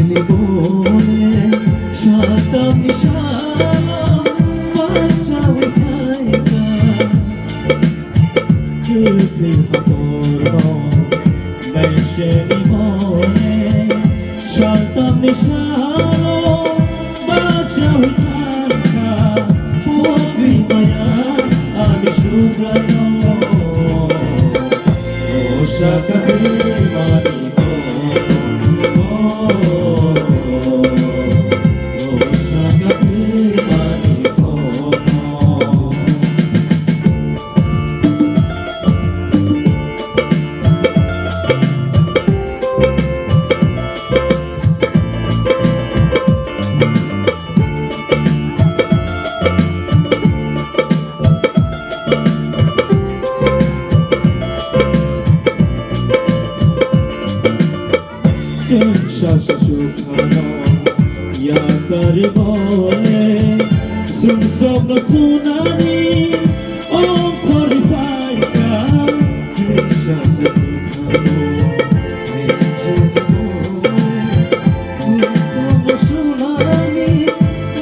নিবনে সাতাম নিশালাম বাঁচাওই খাইকা চুপি খবর বেশে নিবনে সাতাম নিশালাম বাঁচাওই খাইকা পগি মায়া আমি সুগানো ও সাকারে মানি Shasha Shukano Yakari Bole Sum Sobno Sunani Om Kori Faika Shasha Shukano Yakari Bole Sum Sobno Sunani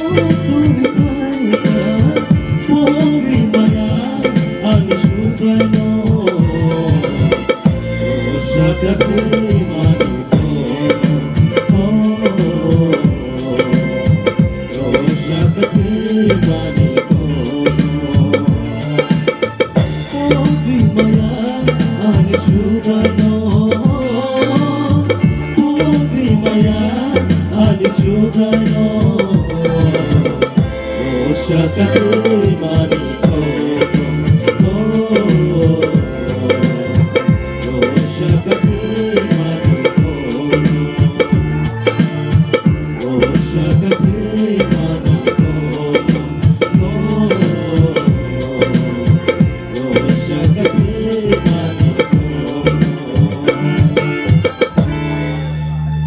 Om Kori Faika Pogi Maya Ani Shukano Shaka Mani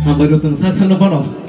Hamburger sind Salz an der Wohnung.